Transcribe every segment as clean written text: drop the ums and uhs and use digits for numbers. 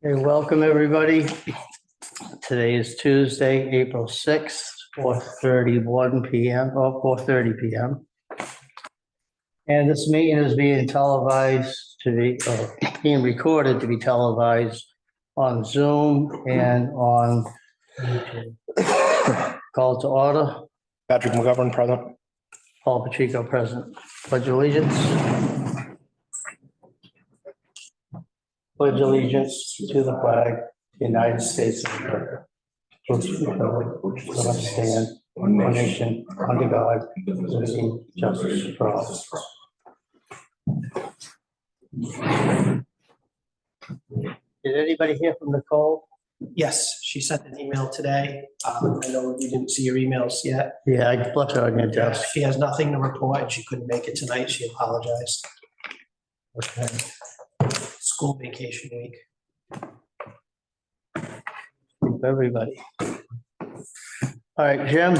Okay, welcome, everybody. Today is Tuesday, April 6th, 4:31 PM, or 4:30 PM. And this meeting is being televised being recorded to be televised on Zoom and on YouTube. Call to order. Patrick McGovern, present. Paul Pacheco, present. Pledge allegiance. Pledge allegiance to the flag, of the United States of America. Which will stand one nation under God, liberty and justice for all. Did anybody hear from Nicole? Yes, she sent an email today. I know you didn't see your emails yet. Yeah, I left her on your desk. She has nothing to report and she couldn't make it tonight. She apologized. Okay. School vacation week. Everybody. All right, Jim,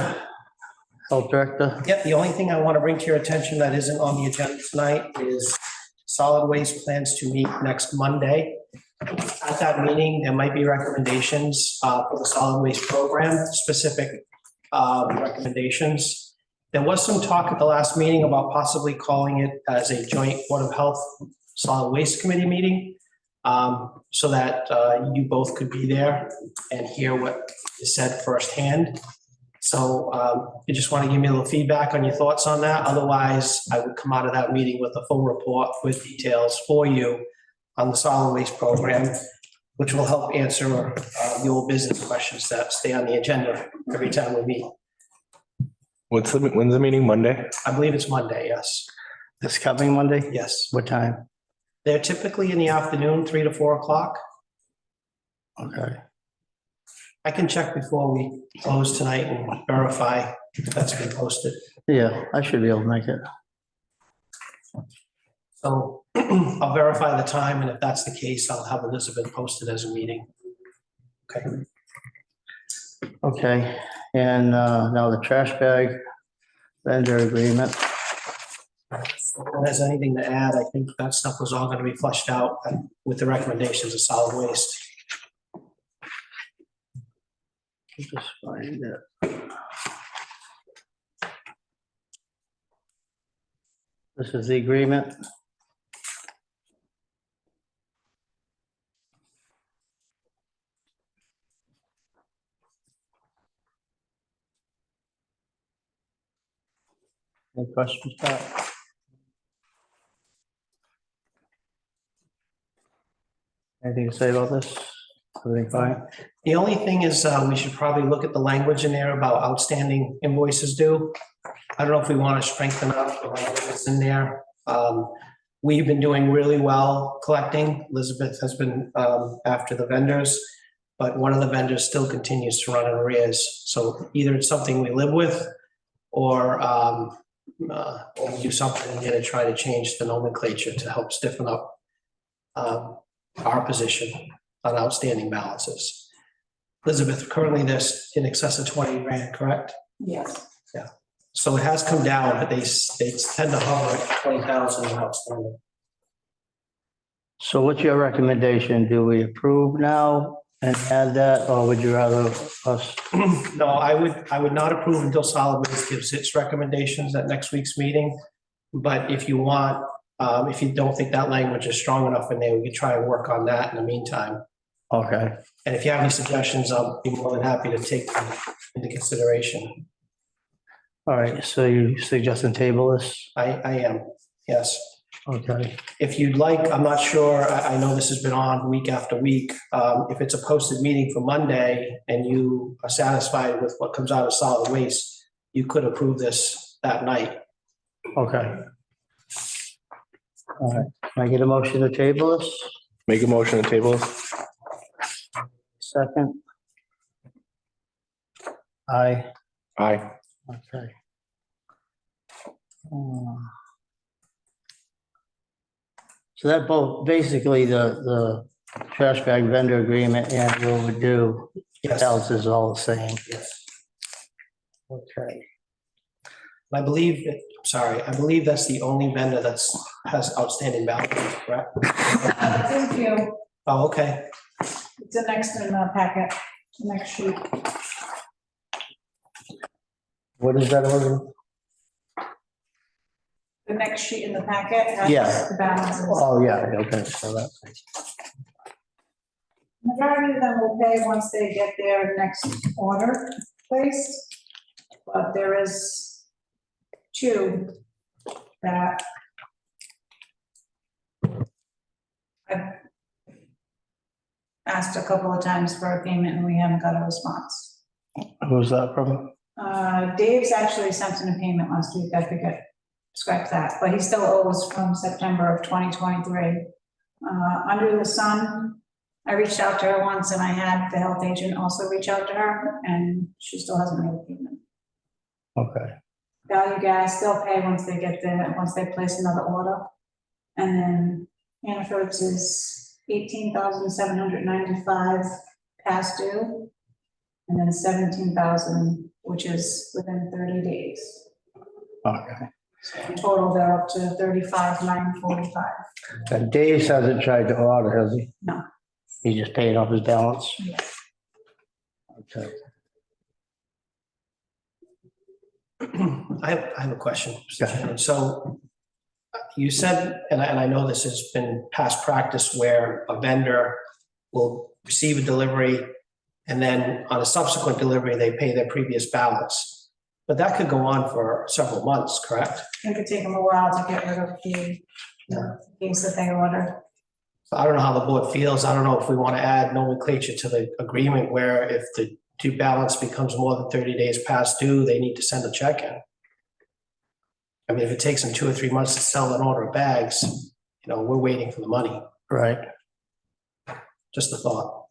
Health Director. Yep, the only thing I want to bring to your attention that isn't on the agenda tonight is solid waste plans to meet next Monday. At that meeting, there might be recommendations for the solid waste program, specific recommendations. There was some talk at the last meeting about possibly calling it as a joint Board of Health Solid Waste Committee meeting, so that you both could be there and hear what is said firsthand. So you just want to give me a little feedback on your thoughts on that. Otherwise, I would come out of that meeting with a full report with details for you on the solid waste program, which will help answer the old business questions that stay on the agenda every time we meet. When's the meeting? Monday? I believe it's Monday, yes. This coming Monday? Yes. What time? They're typically in the afternoon, 3 to 4 o'clock. Okay. I can check before we close tonight and verify if that's been posted. Yeah, I should be able to make it. So I'll verify the time, and if that's the case, I'll have Elizabeth posted as a meeting. Okay. Okay, and now the trash bag vendor agreement. If no one has anything to add, I think that stuff was all going to be flushed out with the recommendations of solid waste. Just find it. This is the agreement. Any questions, Pat? Anything to say about this? Everything fine? The only thing is, we should probably look at the language in there about outstanding invoices due. I don't know if we want to strengthen up the language that's in there. We've been doing really well collecting. Elizabeth has been after the vendors, but one of the vendors still continues to run in arrears. So either it's something we live with, or we do something here to try to change the nomenclature to help stiffen up our position on outstanding balances. Elizabeth, currently there's in excess of 20 grand, correct? Yes. Yeah. So it has come down, but they tend to hover at 20,000 in outstanding. So what's your recommendation? Do we approve now and add that, or would you rather us? No, I would not approve until solid waste gives its recommendations at next week's meeting. But if you want, if you don't think that language is strong enough in there, we can try and work on that in the meantime. Okay, And if you have any suggestions, I'll be more than happy to take them into consideration. all right, so you suggesting table this? I am, yes. Okay, If you'd like, I'm not sure, I know this has been on week after week. If it's a posted meeting for Monday and you are satisfied with what comes out of solid waste, you could approve this that night. okay. All right, can I get a motion to table this? Make a motion to table. Second? Aye, Aye. okay. So that both, basically the trash bag vendor agreement and what we do, Yes. else is all the same. Yes. Okay, I believe, I believe that's the only vendor has outstanding balances, correct? Thank you. Oh, okay. It's the next in the packet, the next sheet. What is that order? The next sheet in the packet has Yeah. the balances. Oh, yeah, okay, so that, Majority of them will pay once they get their next order placed. But there is two that I've asked a couple of times for a payment and we haven't got a response. who's that from? Dave's actually sent in a payment last week, I forget, scratch that, but he still owes from September of 2023. Under the Sun, I reached out to her once and I had the health agent also reach out to her and she still hasn't made a payment. Okay, Value Gas, they'll pay once they get once they place another order. And then Hannaford's is 18,795 past due. And then 17,000, which is within 30 days. okay. So in total, they're up to 35,945. And Dave hasn't tried to order, has he? No. He just paid off his balance? Yeah. Okay. I have a question, Mr. Yeah. Chairman. So you said, and I know this has been past practice where a vendor will receive a delivery and then on a subsequent delivery, they pay their previous balance. But that could go on for several months, correct? It could take them a while to get rid of the case that they ordered. So I don't know how the board feels. I don't know if we want to add nomenclature to the agreement where if the due balance becomes more than 30 days past due, they need to send a check in. I mean, if it takes them 2 or 3 months to sell an order of bags, we're waiting for the money. Right. Just a thought.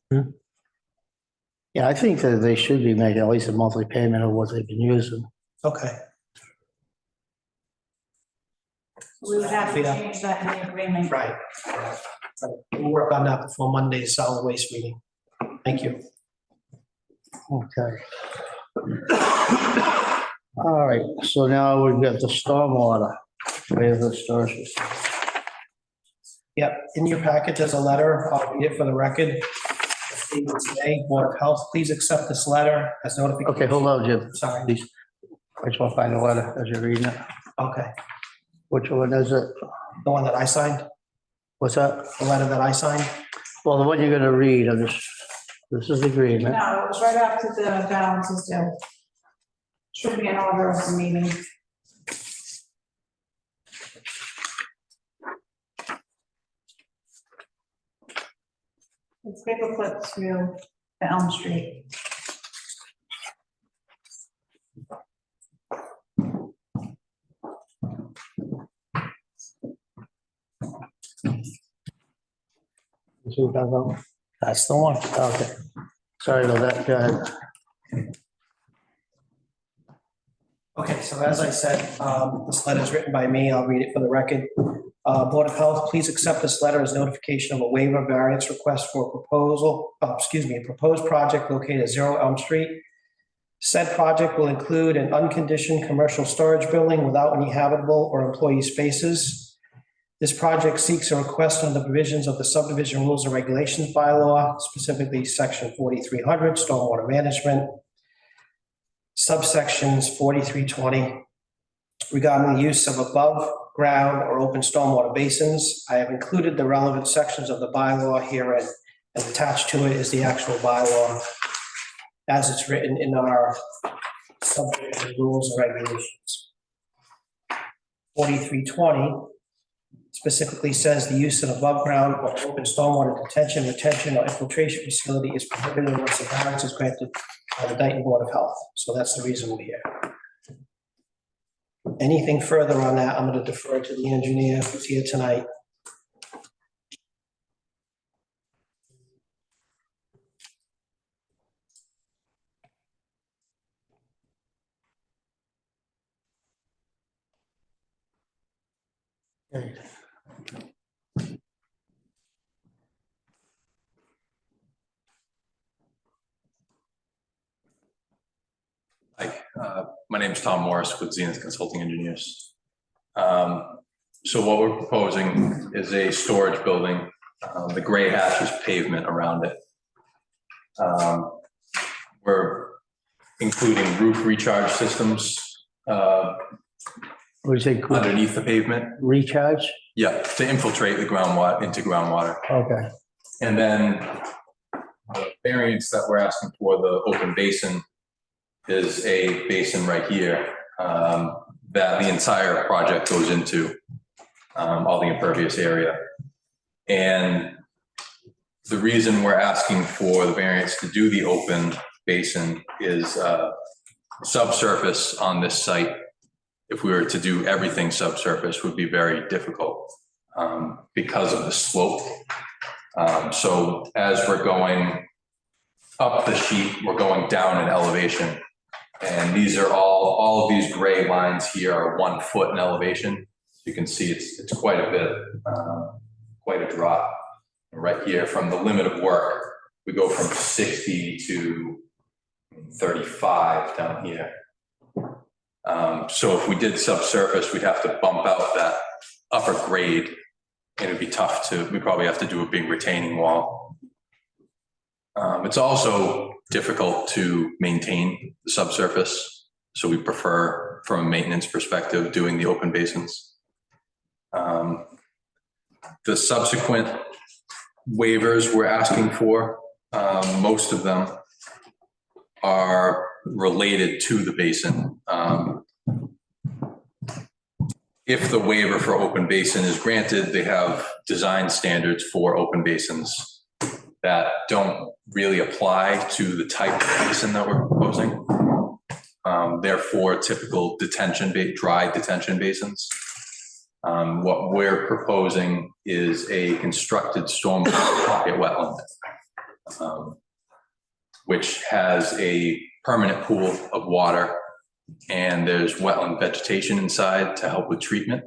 Yeah, I think that they should be making at least a monthly payment of what they've been using. Okay. We would have to Yeah. change that in the agreement. Right. So we'll work on that before Monday's solid waste meeting. Thank you. Okay. All right, so now we've got the stormwater. We have the storage. Yep, in your packet, there's a letter. I'll read it for the record. Stated today, Board of Health, please accept this letter as notification. Okay, hold on, Jim. Sorry. Please. I just want to find the letter as you're reading it. Okay, Which one is it? the one that I signed, What's that? the letter that I signed. Well, the one you're gonna read, this is the agreement. No, it was right after the balances due. Should be an order of the meeting. It's paperclip to the Elm Street. That's the one. Okay. Sorry about that. Go ahead. Okay, so as I said, this letter is written by me. I'll read it for the record. Board of Health, please accept this letter as notification of a waiver variance request for a proposed project located at 0 Elm Street. Said project will include an unconditioned commercial storage building without any habitable or employee spaces. This project seeks a request on the provisions of the subdivision rules and regulations bylaw, specifically section 4300, stormwater management, subsections 4320, regarding the use of above ground or open stormwater basins. I have included the relevant sections of the bylaw here, and attached to it is the actual bylaw as it's written in our subdivision rules and regulations. 4320 specifically says the use of above ground or open stormwater detention, retention, or infiltration facility is prohibited unless a variance is granted by the Dayton Board of Health. So that's the reason we're here. Anything further on that, I'm going to defer to the engineer who's here tonight. Hi, my name is Tom Morris with Zenith Consulting Engineers. So what we're proposing is a storage building The gray hatch is pavement around it. We're including roof recharge systems Would you say could underneath the pavement. recharge? Yeah, to infiltrate the groundwater into groundwater. Okay, And then the variance that we're asking for, the open basin, is a basin right here that the entire project goes into, all the impervious area. And the reason we're asking for the variance to do the open basin is subsurface on this site. If we were to do everything subsurface, would be very difficult because of the slope. So as we're going up the sheet, we're going down in elevation. And these are all of these gray lines here are 1 foot in elevation. You can see it's quite a bit, quite a drop. Right here from the limit of work, we go from 60 to 35 down here. So if we did subsurface, we'd have to bump out that upper grade, and it'd be tough we'd probably have to do a big retaining wall. It's also difficult to maintain the subsurface, so we prefer, from a maintenance perspective, doing the open basins. The subsequent waivers we're asking for, most of them are related to the basin. If the waiver for open basin is granted, they have design standards for open basins that don't really apply to the type of basin that we're proposing. Therefore, typical dry detention basins. What we're proposing is a constructed storm pocket wetland, which has a permanent pool of water, and there's wetland vegetation inside to help with treatment.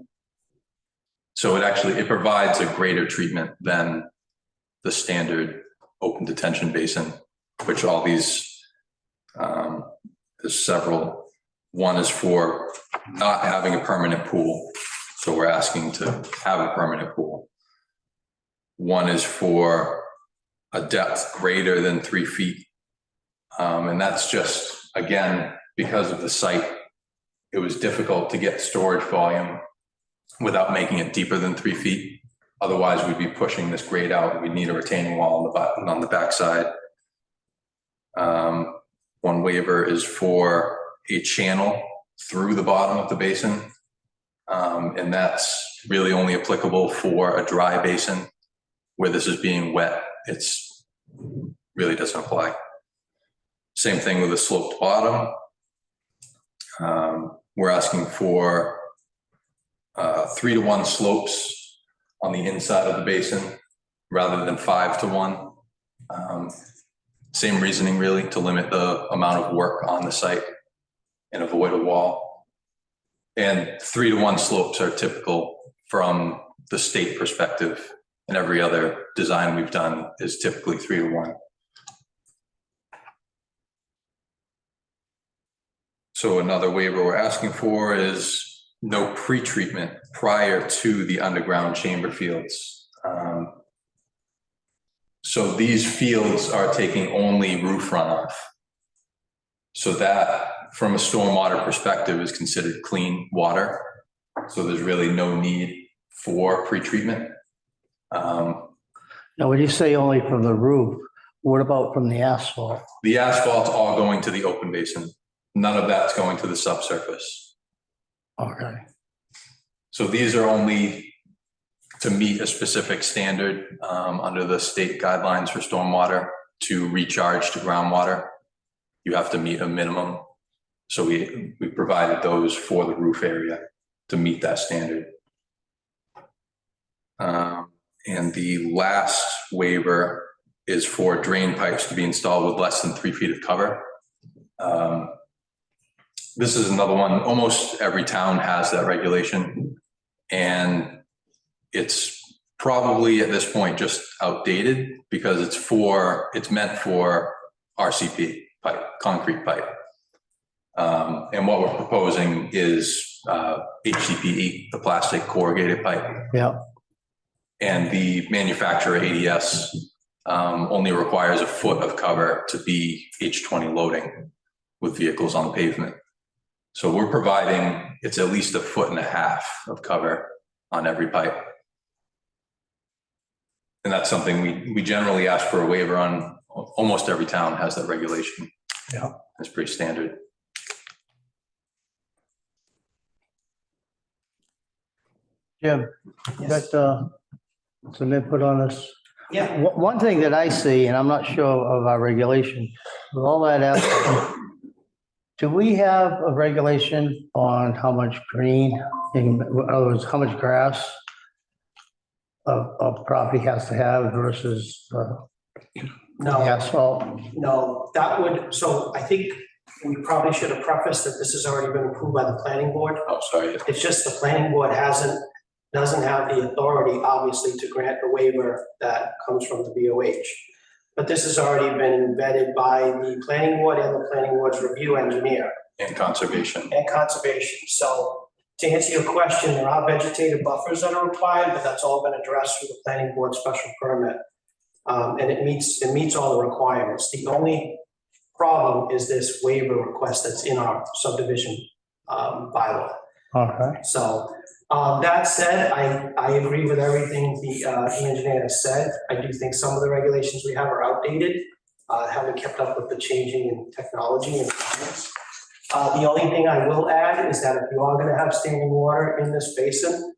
So it provides a greater treatment than the standard open detention basin, which all these, there's several. One is for not having a permanent pool. So we're asking to have a permanent pool. One is for a depth greater than 3 feet. And that's just, again, because of the site, it was difficult to get storage volume without making it deeper than 3 feet. Otherwise, we'd be pushing this grade out. We'd need a retaining wall on the backside. One waiver is for a channel through the bottom of the basin. And that's really only applicable for a dry basin. Where this is being wet, it's really doesn't apply. Same thing with a sloped bottom. We're asking for 3-to-1 slopes on the inside of the basin rather than 5-to-1. Same reasoning really, to limit the amount of work on the site and avoid a wall. And 3-to-1 slopes are typical from the state perspective, and every other design we've done is typically 3-to-1. So another waiver we're asking for is no pre-treatment prior to the underground chamber fields. So these fields are taking only roof runoff. So that, from a stormwater perspective, is considered clean water. So there's really no need for pre-treatment. now when you say only from the roof, what about from the asphalt? The asphalt's all going to the open basin. None of that's going to the subsurface. Okay, So these are only to meet a specific standard under the state guidelines for stormwater to recharge to groundwater. You have to meet a minimum. So we provided those for the roof area to meet that standard. And the last waiver is for drain pipes to be installed with less than 3 feet of cover. This is another one, almost every town has that regulation. And it's probably at this point just outdated because it's meant for RCP pipe, concrete pipe. And what we're proposing is HDPE, the plastic corrugated pipe. yeah, And the manufacturer ADS only requires a foot of cover to be H20 loading with vehicles on the pavement. So we're providing, it's at least 1.5 feet of cover on every pipe. And that's something we generally ask for a waiver on. Almost every town has that regulation. Yeah. It's pretty standard. Jim, you got some input on this? Yeah, One thing that I see, and I'm not sure of our regulation, with all that out, do we have a regulation on how much green, in other words, how much grass a property has to have versus no, asphalt? no, that would, so I think we probably should have prefaced that this has already been approved by the planning board. Oh, sorry. It's just the planning board doesn't have the authority, obviously, to grant the waiver that comes from the BOH. But this has already been vetted by the planning board and the planning board's review engineer And conservation. and conservation. So to answer your question, there are vegetative buffers that are required, but that's all been addressed through the planning board special permit. And it meets all the requirements. The only problem is this waiver request that's in our subdivision bylaw. Okay, So that said, I agree with everything the engineer has said. I do think some of the regulations we have are outdated, haven't kept up with the changing in technology and science. The only thing I will add is that if you are gonna have standing water in this basin,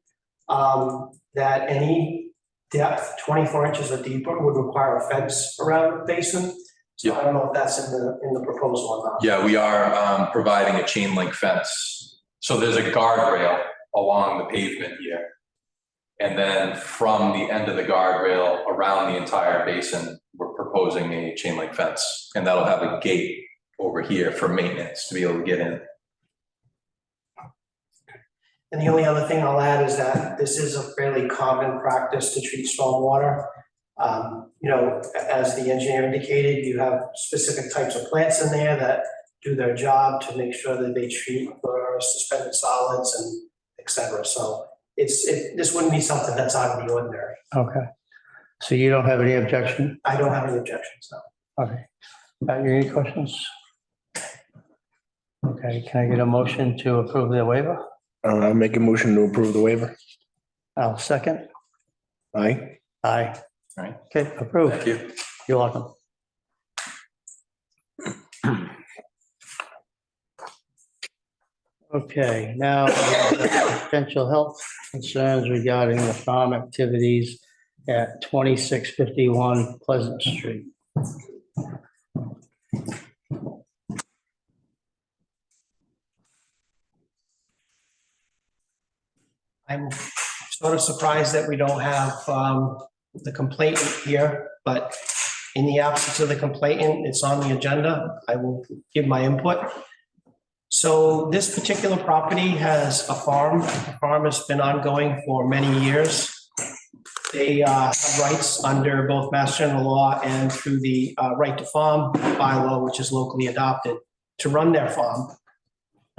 that any depth 24 inches or deeper would require a fence around the basin. So I don't know if that's in the proposal or not. Yeah, we are providing a chain link fence. So there's a guardrail along the pavement here. And then from the end of the guardrail around the entire basin, we're proposing a chain link fence. And that'll have a gate over here for maintenance to be able to get in. And the only other thing I'll add is that this is a fairly common practice to treat stormwater. You know, as the engineer indicated, you have specific types of plants in there that do their job to make sure that they treat for suspended solids and et cetera. So this wouldn't be something that's out of the ordinary. okay. So you don't have any objection? I don't have any objections, no. Okay. Pat, you any questions? Okay, can I get a motion to approve the waiver? I make a motion to approve the waiver. I'll second. Aye. Aye. Right. Okay, approved. Thank you. You're welcome. Okay, now potential health concerns regarding the farm activities at 2651 Pleasant Street. I'm sort of surprised that we don't have the complainant here, but in the absence of the complainant, it's on the agenda. I will give my input. So this particular property has a farm. The farm has been ongoing for many years. They have rights under both Mass General Law and through the right to farm bylaw, which is locally adopted, to run their farm.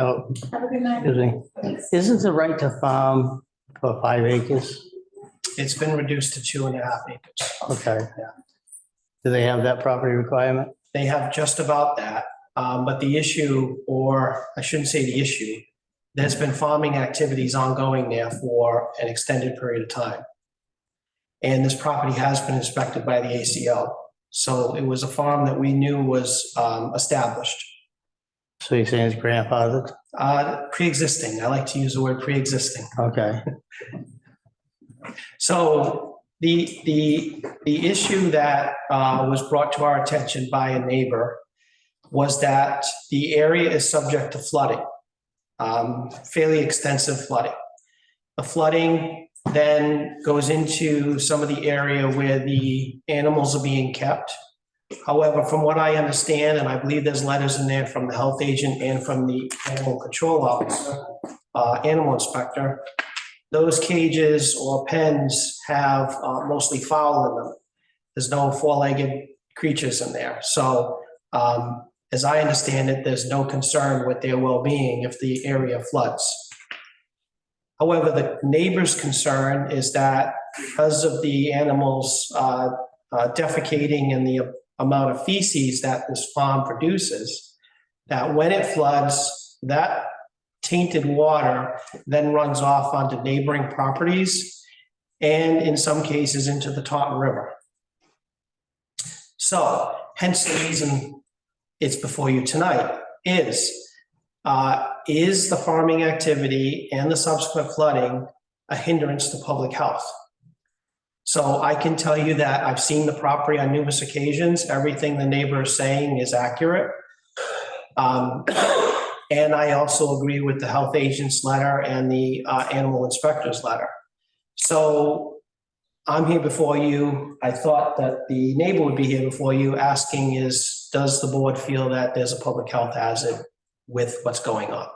Oh, Have a good night. excuse me. Isn't the right to farm for 5 acres? It's been reduced to 2.5 acres. Okay. Do they have that property requirement? They have just about that. But the issue, or I shouldn't say the issue, there's been farming activities ongoing there for an extended period of time. And this property has been inspected by the ACO. So it was a farm that we knew was established. So you're saying it's grandfathered? Pre-existing, I like to use the word pre-existing. Okay, So the issue that was brought to our attention by a neighbor was that the area is subject to flooding, fairly extensive flooding. The flooding then goes into some of the area where the animals are being kept. However, from what I understand, and I believe there's letters in there from the health agent and from the animal control officer, animal inspector, those cages or pens have mostly fowl in them. There's no four-legged creatures in there. So as I understand it, there's no concern with their well-being if the area floods. However, the neighbor's concern is that because of the animals defecating and the amount of feces that this farm produces, that when it floods, that tainted water then runs off onto neighboring properties and in some cases into the Taunton River. So hence the reason it's before you tonight is the farming activity and the subsequent flooding a hindrance to public health? So I can tell you that I've seen the property on numerous occasions. Everything the neighbor is saying is accurate. And I also agree with the health agent's letter and the animal inspector's letter. So I'm here before you. I thought that the neighbor would be here before you asking is, does the board feel that there's a public health hazard with what's going on?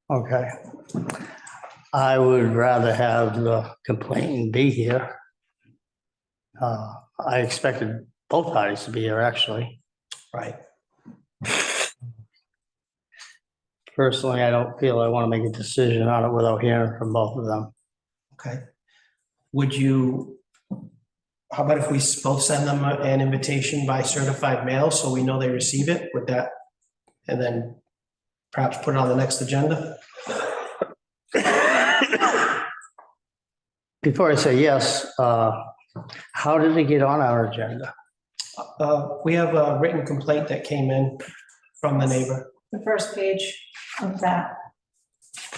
Okay. I would rather have the complainant be here. I expected both parties to be here, actually. Right. Personally, I don't feel I want to make a decision on it without hearing from both of them. Okay. Would you, how about if we both send them an invitation by certified mail so we know they receive it? Would that, and then perhaps put it on the next agenda? Before I say yes, how did it get on our agenda? We have a written complaint that came in from the neighbor. The first page of that.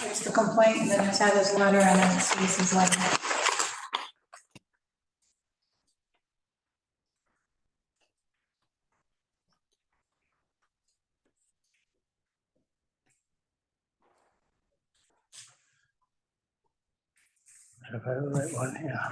It's the complaint, and then it's had his letter, and then it's his letter. If I have the right one, yeah.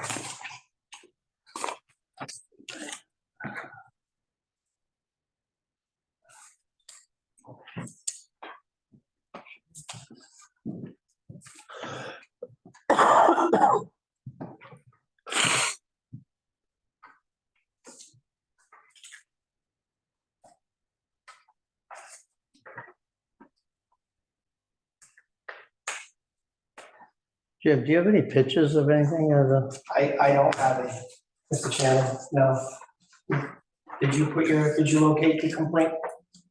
Jim, do you have any pictures of anything of the? I don't have any, Mr. Chairman, no. Did you locate the complaint?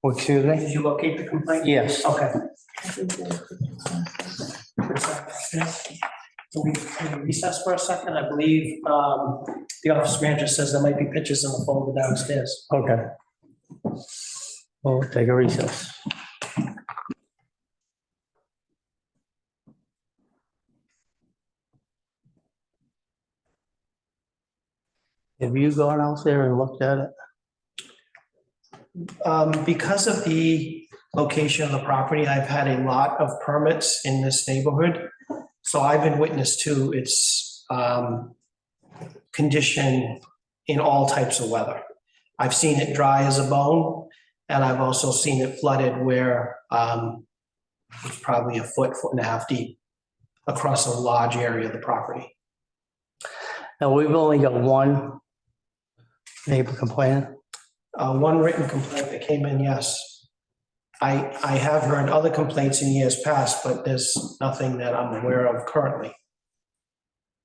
Excuse me? Did you locate the complaint? Yes. Okay. Can we recess for a second? I believe the office manager says there might be pictures in the folder downstairs. Okay. We'll take a recess. Have you gone out there and looked at it? Because of the location of the property, I've had a lot of permits in this neighborhood. So I've been witness to its condition in all types of weather. I've seen it dry as a bone, and I've also seen it flooded where it's probably a foot and a half deep across a large area of the property. And we've only got one neighbor complaining. One written complaint that came in, yes. I have heard other complaints in years past, but there's nothing that I'm aware of currently.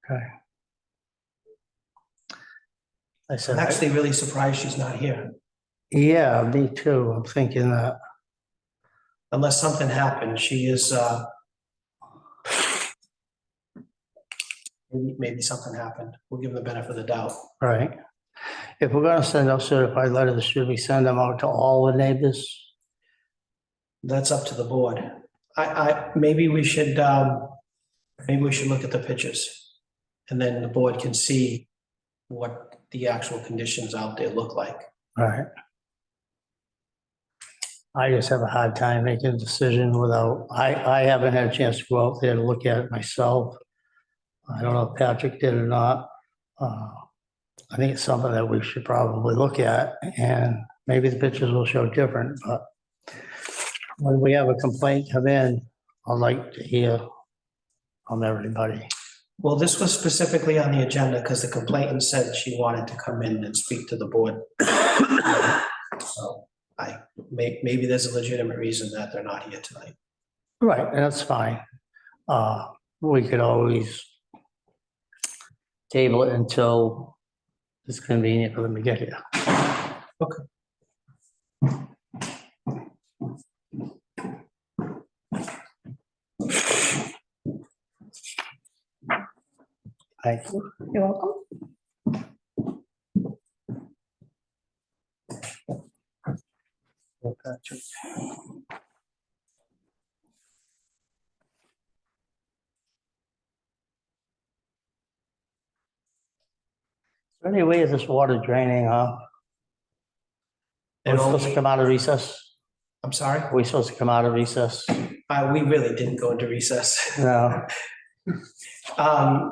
Okay. I said, I'm actually really surprised she's not here, yeah, me too. I'm thinking that. unless something happened. She is, maybe something happened. We'll give them the benefit of the doubt. Right. If we're gonna send out certified letters, should we send them out to all the neighbors? That's up to the board. Maybe we should look at the pictures. And then the board can see what the actual conditions out there look like. Right. I just have a hard time making a decision without, I haven't had a chance to go out there to look at it myself. I don't know if Patrick did or not. I think it's something that we should probably look at, and maybe the pictures will show different, but when we have a complaint come in, I'd like to hear from everybody. Well, this was specifically on the agenda because the complainant said she wanted to come in and speak to the board. So maybe there's a legitimate reason that they're not here tonight. Right, and that's fine. We could always table it until it's convenient for them to get here. Thank you. You're welcome. Patrick. Is there any way of this water draining, huh? Are we supposed to come out of recess? I'm sorry, Are we supposed to come out of recess? we really didn't go into recess. No. I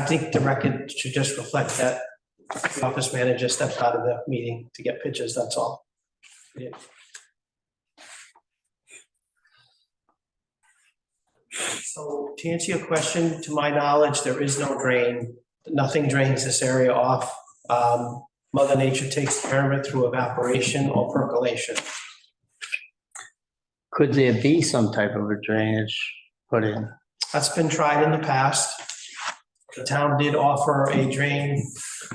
think the record should just reflect that the office manager stepped out of the meeting to get pictures, that's all. Yeah. So to answer your question, to my knowledge, there is no drain. Nothing drains this area off. Mother Nature takes care of it through evaporation or percolation. Could there be some type of a drainage put in? That's been tried in the past. The town did offer a drain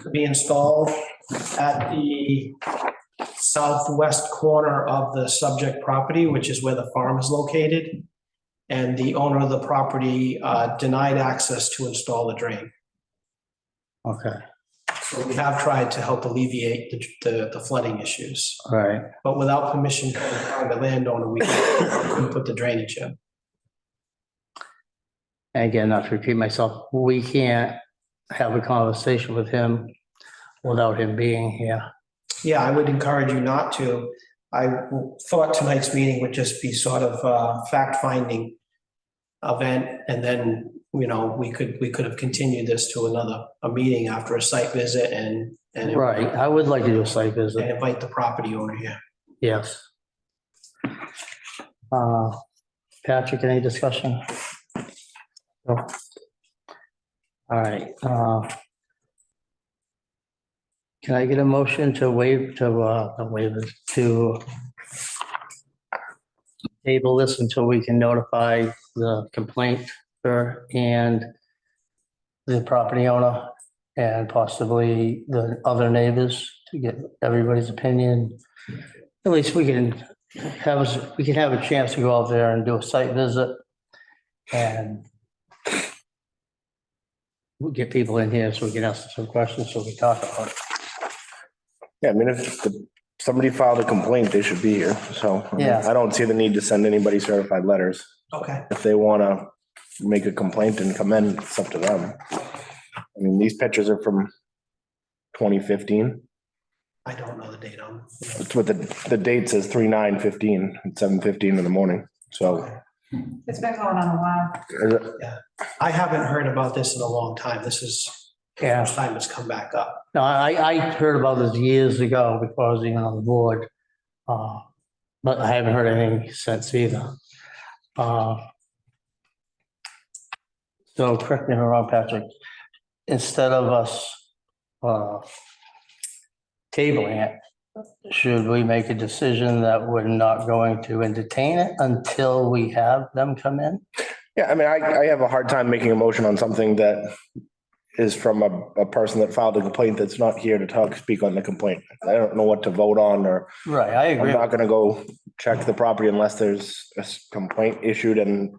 to be installed at the southwest corner of the subject property, which is where the farm is located. And the owner of the property denied access to install the drain. Okay, So we have tried to help alleviate the flooding issues, all right. but without permission from the private landowner, we couldn't put the drainage in. And again, not to repeat myself, we can't have a conversation with him without him being here. Yeah, I would encourage you not to. I thought tonight's meeting would just be sort of a fact-finding event, and then, you know, we could have continued this to a meeting after a site visit and Right, I would like to do a site and visit, invite the property owner here. yes. Patrick, any discussion? No. All right. Can I get a motion to to table this until we can notify the complainter and the property owner and possibly the other neighbors to get everybody's opinion? At least we can have a chance to go out there and do a site visit and we'll get people in here so we can ask some questions, so we can talk about it. Yeah, I mean, if somebody filed a complaint, they should be here. So I mean, Yeah. I don't see the need to send anybody certified letters. Okay, If they want to make a complaint and come in, it's up to them. I mean, these pictures are from 2015. I don't know the date on. It's what the date says 3/9/15 at 7:15 in the morning. So It's been going on a while. I haven't heard about this in a long time. This is the Yeah. first time it's come back up. No, I heard about this years ago before I was even on the board. But I haven't heard anything since either. So correct me if I'm wrong, Patrick, instead of us tabling it, should we make a decision that we're not going to entertain it until we have them come in? yeah, I mean, I have a hard time making a motion on something that is from a person that filed a complaint that's not here to speak on the complaint. I don't know what to vote on, or Right, I I'm agree. not gonna go check the property unless there's a complaint issued and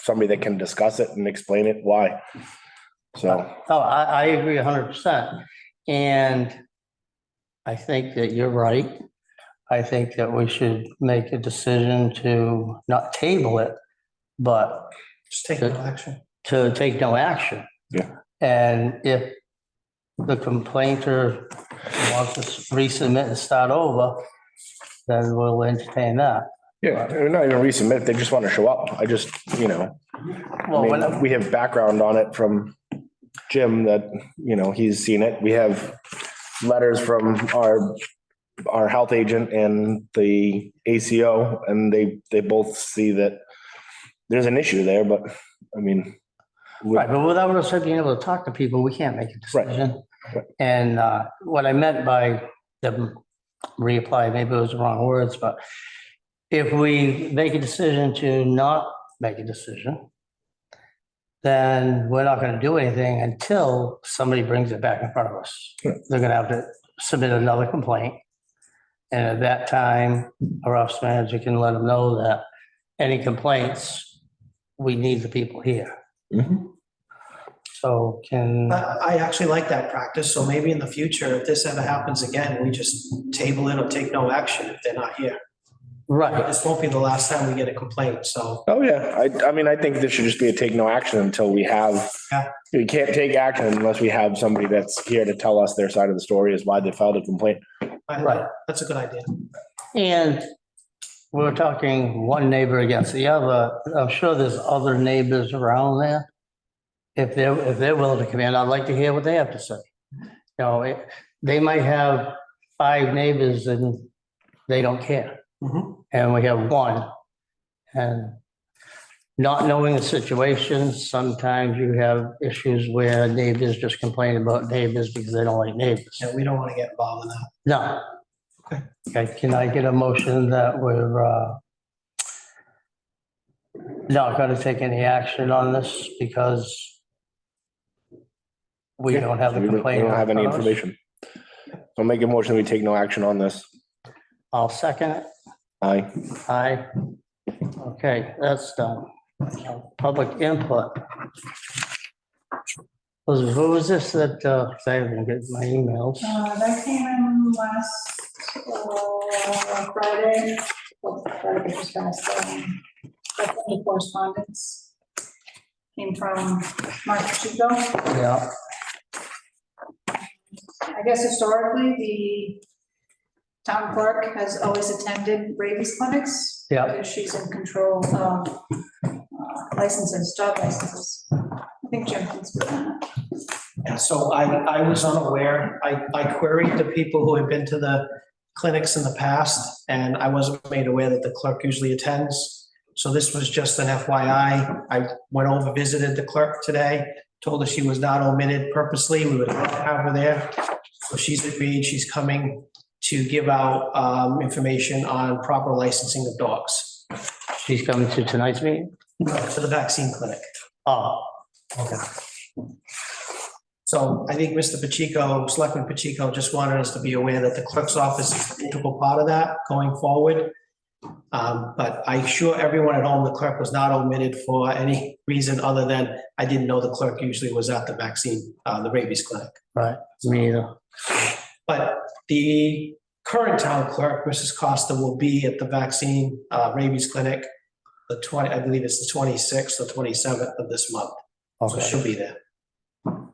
somebody that can discuss it and explain it why. So, Oh, I agree 100%. And I think that you're right. I think that we should make a decision to not table it, but Just take no action. to take no action. Yeah. And if the complainter wants to resubmit and start over, then we'll entertain that. yeah, they're not even resubmit, they just want to show up. I just, I Well, mean, when- we have background on it from Jim that, he's seen it. We have letters from our health agent and the ACO, and they both see that there's an issue there, but I mean, Right, but without us being able to talk to people, we can't make a Right. decision. Right. And what I meant by the reapply, maybe it was the wrong words, but if we make a decision to not make a decision, then we're not gonna do anything until somebody brings it back in front of us. They're gonna have to submit another complaint. And at that time, our office manager can let them know that any complaints, we need the people here. Mhm. So can, I actually like that practice, so maybe in the future, if this ever happens again, we just table it or take no action if they're not here. right, This won't be the last time we get a complaint, so. Oh, yeah. I mean, I think this should just be a take no action until we have, Yeah. we can't take action unless we have somebody that's here to tell us their side of the story is why they filed a complaint. Right. That's a good idea. and we're talking one neighbor against the other. I'm sure there's other neighbors around there. If they're willing to come in, I'd like to hear what they have to say. You know, they might have 5 neighbors and they don't care. Mhm. And we have one. And not knowing the situation, sometimes you have issues where neighbors just complain about neighbors because they don't like neighbors. Yeah, we don't want to get involved in that. No. Okay. Okay, can I get a motion that we're not going to take any action on this because we don't have the We complaint? don't have any in front of us? information. So make a motion, we take no action on this. I'll second it. Aye. Aye. Okay, that's done. Public input. Who was this that, 'cause I haven't get my emails. That came in last Friday. Well, Friday just passed, that's the correspondence. Came from Mark Chico. Yeah, I guess historically, the town clerk has always attended rabies clinics. Yeah. Because she's in control of licenses, dog licenses. I think Jim can speak on that. Yeah, so I was unaware. I queried the people who had been to the clinics in the past, and I wasn't made aware that the clerk usually attends. So this was just an FYI. I went over, visited the clerk today, told her she was not omitted purposely. We would love to have her there. So she's agreed, she's coming to give out information on proper licensing of dogs. she's coming to tonight's meeting? To the vaccine clinic. Oh, Okay. So I think Mr. Pacheco, Selectman Pacheco, just wanted us to be aware that the clerk's office is an integral part of that going forward. But I assure everyone at home, the clerk was not omitted for any reason other than I didn't know the clerk usually was at the vaccine, the rabies clinic. right, me either. But the current town clerk, Mrs. Costa, will be at the vaccine rabies clinic, I believe it's the 26th or 27th of this month. So Okay. she'll be there.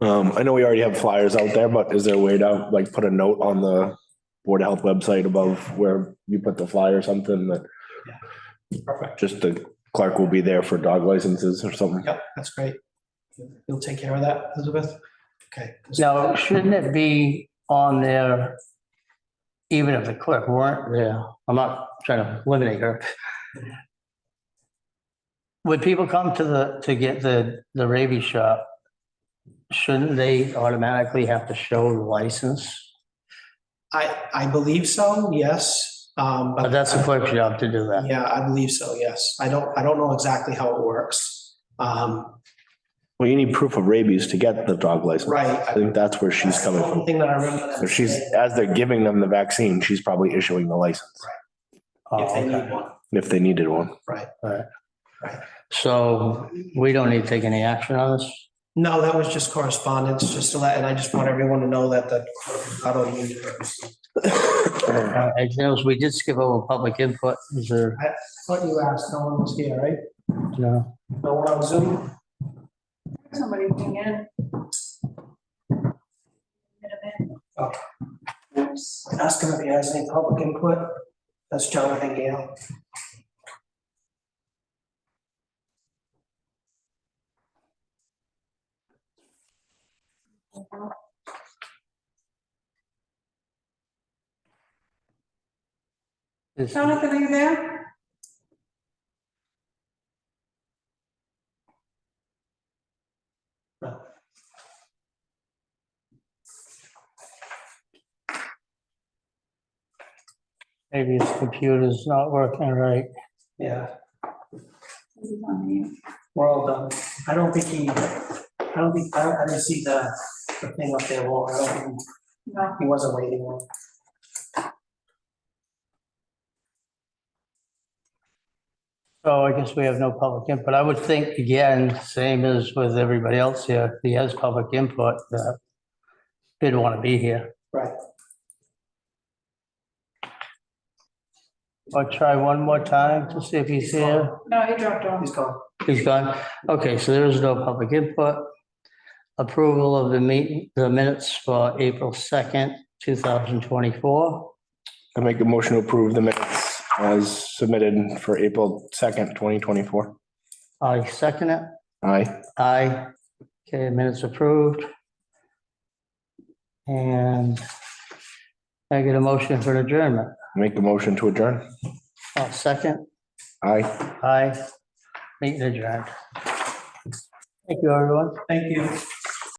I know we already have flyers out there, but is there a way to like put a note on the Board of Health website above where you put the flyer or something that Perfect. just the clerk will be there for dog licenses or something? Yep, that's great. You'll take care of that, Elizabeth? Okay. Now, shouldn't it be on there, even if the clerk weren't there? I'm not trying to eliminate her. Would people come to get the rabies shot? Shouldn't they automatically have to show the license? I believe so, yes. But that's the clerk's job to do that. Yeah, I believe so, yes. I don't know exactly how it works. Well, you need proof of rabies to get the dog license. I Right. think that's where she's coming One from. thing that I remember. So she's, as they're giving them the vaccine, she's probably issuing the license Oh, If they okay. need one, if they needed one. right. So we don't need to take any action on this? No, that was just correspondence, just to let, and I just want everyone to know that the clerk is not on the purpose. I know we did skip over public input. Is there, I thought you asked, no one was here, right? no? No one on Zoom? Somebody bring in. Oh. Ask him if he has any public input. That's Jonathan Gale. Is- Jonathan, are you there? Maybe his computer's not working right. Yeah, He's on mute. we're all done. I don't think, I didn't see the thing up there, Laura. I don't think, No, he wasn't waiting on. So I guess we have no public input. I would think, again, same as with everybody else here, if he has public input, he'd want to be here. Right. I'll try one more time to see if he's here. no, he dropped off. He's gone. He's gone. Okay, so there is no public input. Approval of the meeting, the minutes for April 2nd, 2024. I make a motion to approve the minutes as submitted for April 2nd, 2024. I second it. Aye. Aye. Okay, minutes approved. And I get a motion for adjournment. Make a motion to adjourn. Second. Aye. Aye. Meeting adjourned. Thank you, everyone. Thank you.